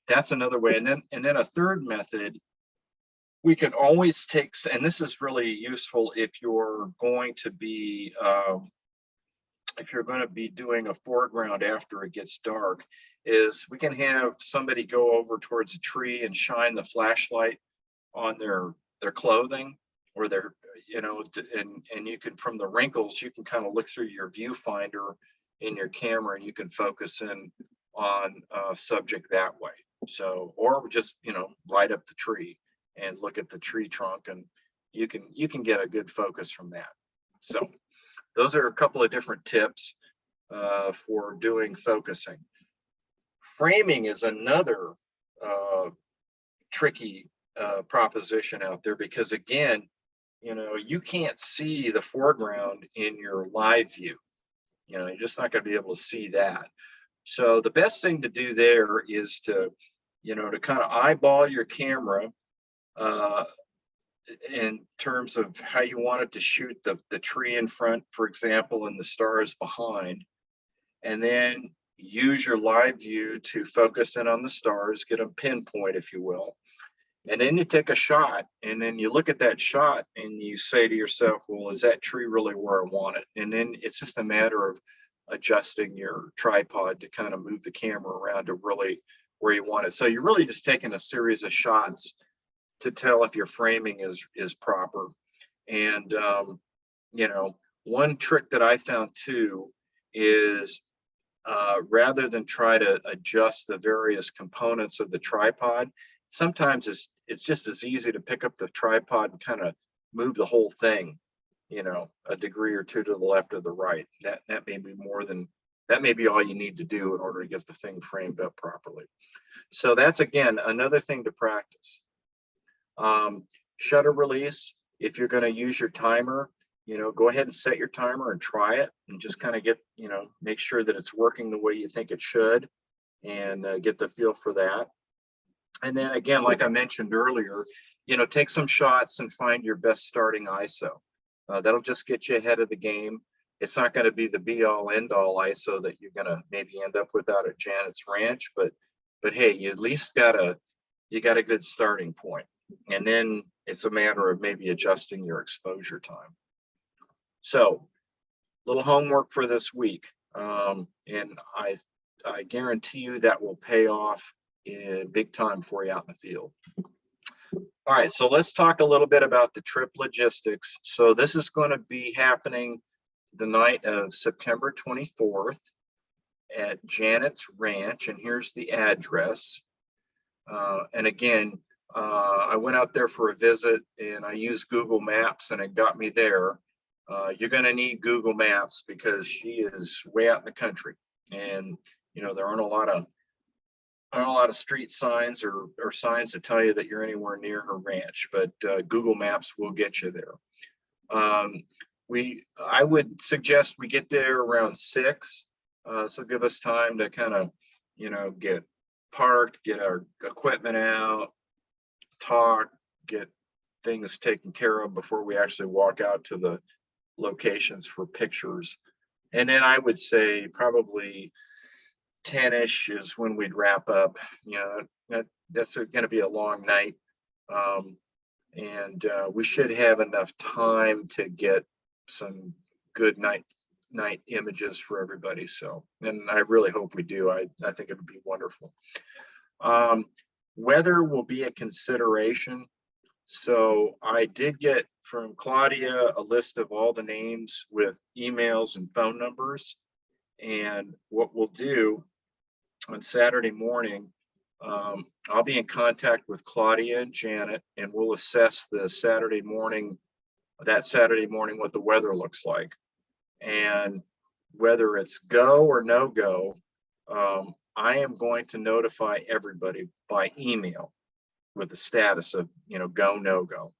That's another way. And then a third method, we can always take, and this is really useful if you're going to be doing a foreground after it gets dark, is we can have somebody go over towards a tree and shine the flashlight on their clothing or their, you know, and you can, from the wrinkles, you can kind of look through your viewfinder in your camera and you can focus in on a subject that way. So, or just, you know, light up the tree and look at the tree trunk, and you can get a good focus from that. So those are a couple of different tips for doing focusing. Framing is another tricky proposition out there, because again, you know, you can't see the foreground in your live view. You know, you're just not going to be able to see that. So the best thing to do there is to, you know, to kind of eyeball your camera in terms of how you want it to shoot the tree in front, for example, and the stars behind, and then use your live view to focus in on the stars, get a pinpoint, if you will. And then you take a shot, and then you look at that shot and you say to yourself, well, is that tree really where I want it? And then it's just a matter of adjusting your tripod to kind of move the camera around to really where you want it. So you're really just taking a series of shots to tell if your framing is proper. And you know, one trick that I found too is rather than try to adjust the various components of the tripod, sometimes it's just as easy to pick up the tripod and kind of move the whole thing, you know, a degree or two to the left or the right. That may be that may be all you need to do in order to get the thing framed up properly. So that's, again, another thing to practice. Shutter release, if you're going to use your timer, you know, go ahead and set your timer and try it and just kind of get, you know, make sure that it's working the way you think it should, and get the feel for that. And then again, like I mentioned earlier, you know, take some shots and find your best starting ISO. That'll just get you ahead of the game. It's not going to be the be all end all ISO that you're going to maybe end up with out at Janet's Ranch, but hey, you at least got a good starting point. And then it's a matter of maybe adjusting your exposure time. So, little homework for this week, and I guarantee you that will pay off in big time for you out in the field. All right, so let's talk a little bit about the trip logistics. So this is going to be happening the night of September 24th at Janet's Ranch, and here's the address. And again, I went out there for a visit, and I used Google Maps, and it got me there. You're going to need Google Maps because she is way out in the country, and you know there aren't a lot of street signs or signs to tell you that you're anywhere near her ranch, but Google Maps will get you there. I would suggest we get there around 6, so give us time to kind of, you know, get parked, get our equipment out, talk, get things taken care of before we actually walk out to the locations for pictures. And then I would say probably 10ish is when we'd wrap up. You know, that's going to be a long night, and we should have enough time to get some good night images for everybody. So, and I really hope we do. I think it would be wonderful. Weather will be a consideration. So I did get from Claudia a list of all the names with emails and phone numbers. And what we'll do on Saturday morning, I'll be in contact with Claudia and Janet, and we'll assess that Saturday morning, what the weather looks like. And whether it's go or no go, I am going to notify everybody by email with the status of, you know, go, no go.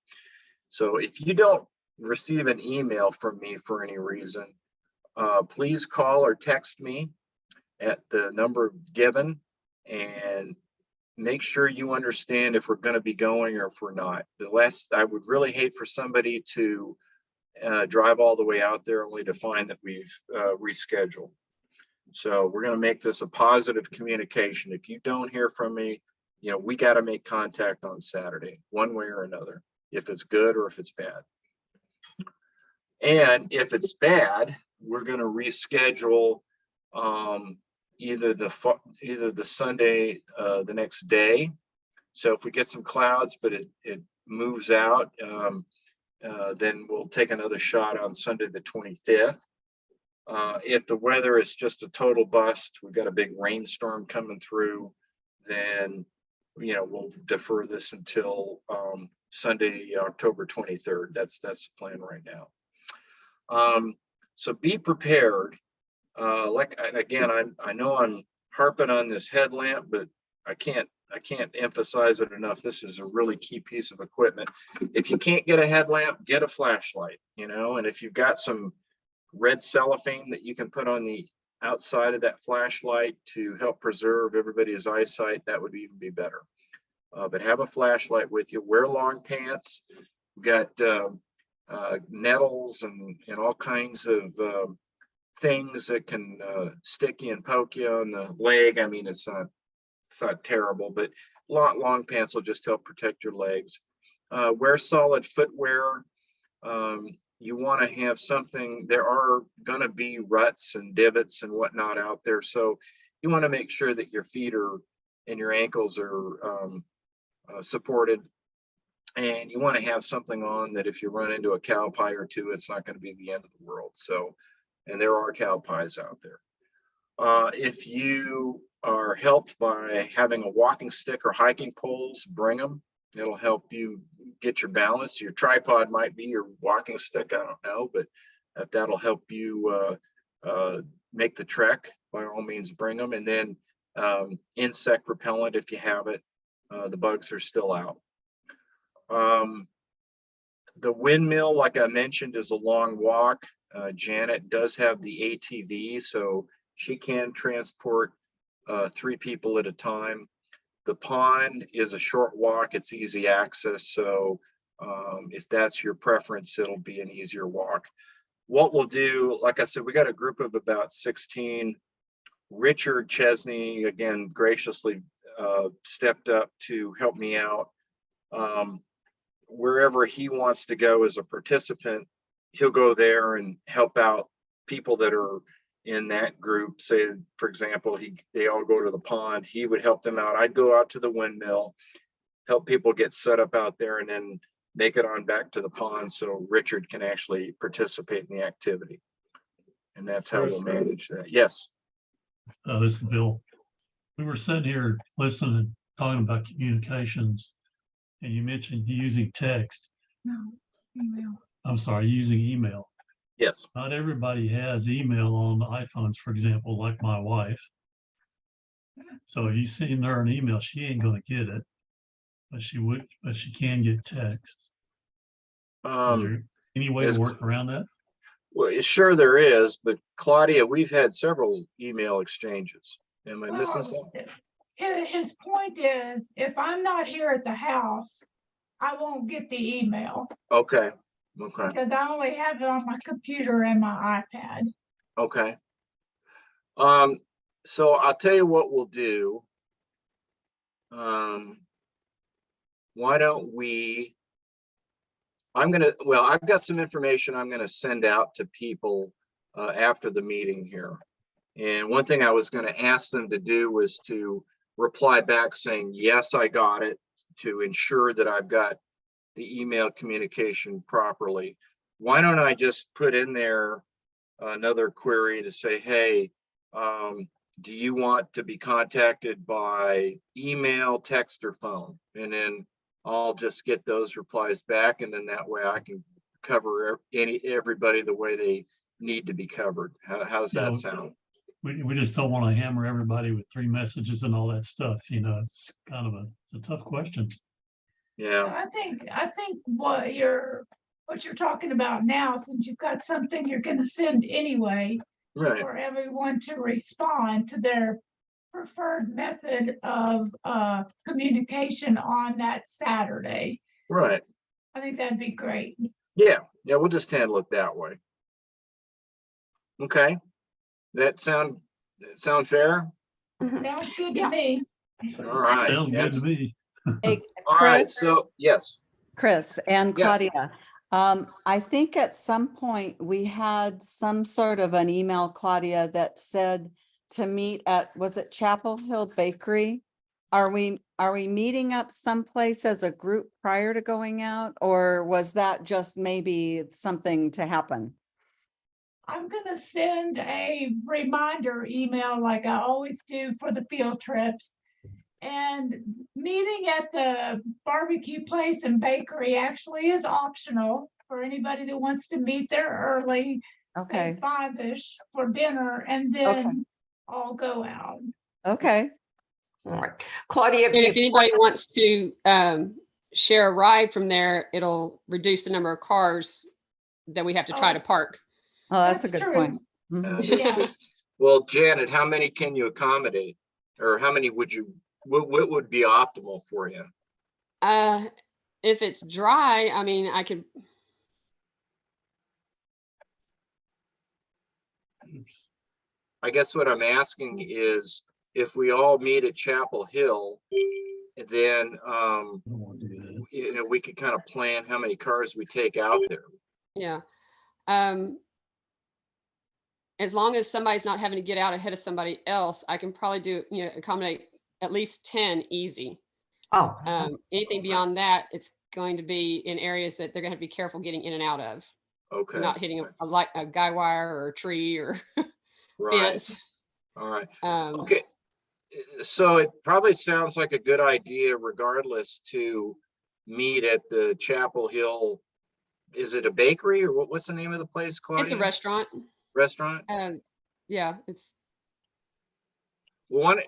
So if you don't receive an email from me for any reason, please call or text me at the number given, and make sure you understand if we're going to be going or if we're not. I would really hate for somebody to drive all the way out there only to find that we've rescheduled. So we're going to make this a positive communication. If you don't hear from me, you know, we got to make contact on Saturday, one way or another, if it's good or if it's bad. And if it's bad, we're going to reschedule either the Sunday, the next day. So if we get some clouds, but it moves out, then we'll take another shot on Sunday the 25th. If the weather is just a total bust, we've got a big rainstorm coming through, then, you know, we'll defer this until Sunday, October 23rd. That's the plan right now. So be prepared. Again, I know I'm harping on this headlamp, but I can't emphasize it enough. This is a really key piece of equipment. If you can't get a headlamp, get a flashlight, you know, and if you've got some red cellophane that you can put on the outside of that flashlight to help preserve everybody's eyesight, that would even be better. But have a flashlight with you. Wear long pants. We've got nettles and all kinds of things that can stick you and poke you on the leg. I mean, it's not terrible, but long pants will just help protect your legs. Wear solid footwear. You want to have something, there are going to be ruts and divots and whatnot out there. So you want to make sure that your feet and your ankles are supported. And you want to have something on that if you run into a cow pie or two, it's not going to be the end of the world. So, and there are cow pies out there. If you are helped by having a walking stick or hiking poles, bring them. It'll help you get your balance. Your tripod might be your walking stick, I don't know, but if that'll help you make the trek, by all means bring them. And then insect repellent if you have it. The bugs are still out. The windmill, like I mentioned, is a long walk. Janet does have the ATV, so she can transport 3 people at a time. The pond is a short walk, it's easy access, so if that's your preference, it'll be an easier walk. What we'll do, like I said, we got a group of about 16. Richard Chesney, again, graciously stepped up to help me out. Wherever he wants to go as a participant, he'll go there and help out people that are in that group. Say, for example, they all go to the pond, he would help them out. I'd go out to the windmill, help people get set up out there, and then make it on back to the pond so Richard can actually participate in the activity. And that's how we'll manage that. Yes. This is Bill. We were sitting here listening, talking about communications, and you mentioned using text. No, email. I'm sorry, using email. Yes. Not everybody has email on iPhones, for example, like my wife. So if you send her an email, she ain't gonna get it, but she can get text. Is there any way to work around that? Well, sure there is, but Claudia, we've had several email exchanges. Am I missing something? His point is, if I'm not here at the house, I won't get the email. Okay. Okay. Because I only have it on my computer and my iPad. Okay. So I'll tell you what we'll do. Why don't we, I've got some information I'm gonna send out to people after the meeting here. And one thing I was gonna ask them to do was to reply back saying, yes, I got it, to ensure that I've got the email communication properly. Why don't I just put in there another query to say, hey, do you want to be contacted by email, text, or phone? And then I'll just get those replies back, and then that way I can cover everybody the way they need to be covered. How's that sound? We just don't want to hammer everybody with 3 messages and all that stuff. You know, it's kind of it's a tough question. Yeah. I think what you're talking about now, since you've got something you're going to send anyway, Right. for everyone to respond to their preferred method of communication on that Saturday. Right. I think that'd be great. Yeah. Yeah. We'll just handle it that way. Okay. That sound fair? Sounds good to Yeah. me. All right. Sounds good to me. Hey, All right. Chris, So yes. Chris and Yes. Claudia, I think at some point we had some sort of an email, Claudia, that said to meet at, was it Chapel Hill Bakery? Are we meeting up someplace as a group prior to going out, or was that just maybe something to happen? I'm gonna send a reminder email like I always do for the field trips. And meeting at the barbecue place and bakery actually is optional for anybody that wants to meet there early. Okay, Say 5-ish for dinner, and then all go out. okay, All right, Claudia. And if anybody wants to share a ride from there, it'll reduce the number of cars that we have to try to park. oh, that's a That's good true. point. Mhm. Yeah, Well, Janet, how many can you accommodate, or how many would you? What would be optimal for you? If it's dry, I mean, I could. Oops. I guess what I'm asking is if we all meet at Chapel Hill then, I don't want to do that. you know, we could kind of plan how many cars we take out there. Yeah. As long as somebody's not having to get out ahead of somebody else, I can probably do, you know, accommodate at least 10 easy. Oh, Anything beyond that, it's going to be in areas that they're gonna have to be careful getting in and out of, Okay. not hitting a guy wire or a tree or Right. fence. All right. Um, Okay. So it probably sounds like a good idea regardless to meet at the Chapel Hill. Is it a bakery or what's the name of the place, Claudia? It's a restaurant. Restaurant? Yeah, it's,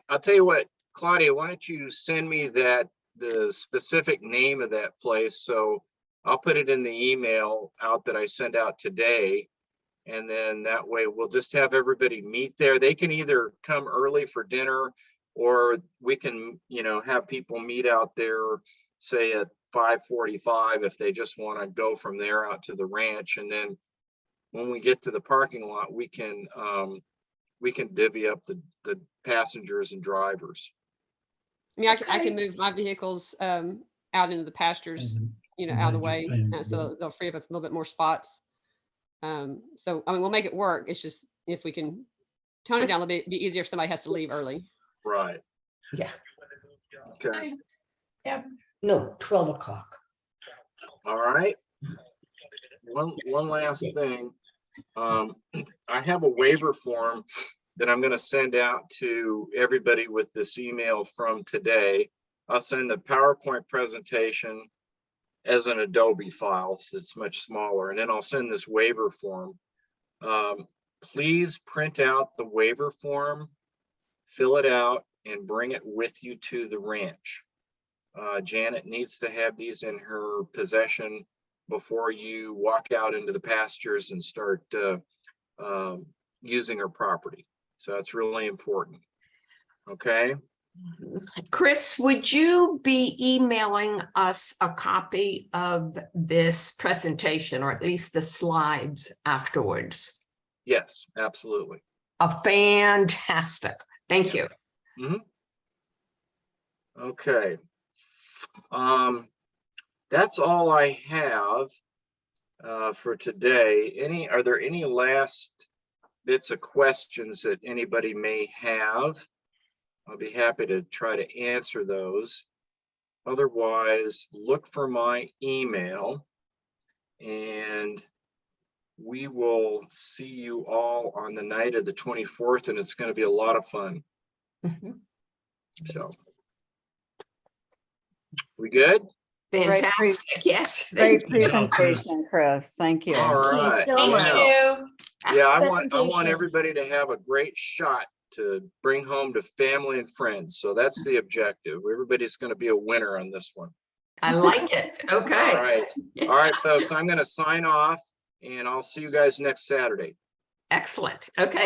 I'll tell you what, Claudia, why don't you send me the specific name of that place? So I'll put it in the email out that I send out today. And then that way we'll just have everybody meet there. They can either come early for dinner, or we can, you know, have people meet out there, say at 5:45 if they just want to go from there out to the ranch. And then when we get to the parking lot, we can divvy up the passengers and drivers. I mean, I Okay. can move my vehicles out into the pastures, And you know, and out of the then way, you pay them. so they'll free up a little bit more spots. So I mean, we'll make it work. It's just if we can tone it down a little bit, it'd be easier if somebody has to leave early. Right. yeah, Okay. Yep. no, 12 o'clock. All right. One last thing. I have a waiver form that I'm going to send out to everybody with this email from today. I'll send the PowerPoint presentation as an Adobe file, so it's much smaller, and then I'll send this waiver form. Please print out the waiver form, fill it out, and bring it with you to the ranch. Janet needs to have these in her possession before you walk out into the pastures and start using her property. So that's really important. Okay. Chris, would you be emailing us a copy of this presentation, or at least the slides afterwards? Yes, absolutely. Fantastic. Thank you. Okay. That's all I have for today. Are there any last bits of questions that anybody may have? I'll be happy to try to answer those. Otherwise, look for my email, and we will see you all on the night of the 24th, and it's going to be a lot of fun. So, we good? Fantastic. Yes. Great Thank you. presentation, Chris. Thank you. All Thank you right. so Thank much. you. Yeah, I want Presentation. everybody to have a great shot to bring home to family and friends. So that's the objective. Everybody's going to be a winner on this one. I like it. Okay. All right. All right, folks, I'm going to sign off, and I'll see you guys next Saturday. Excellent. Okay.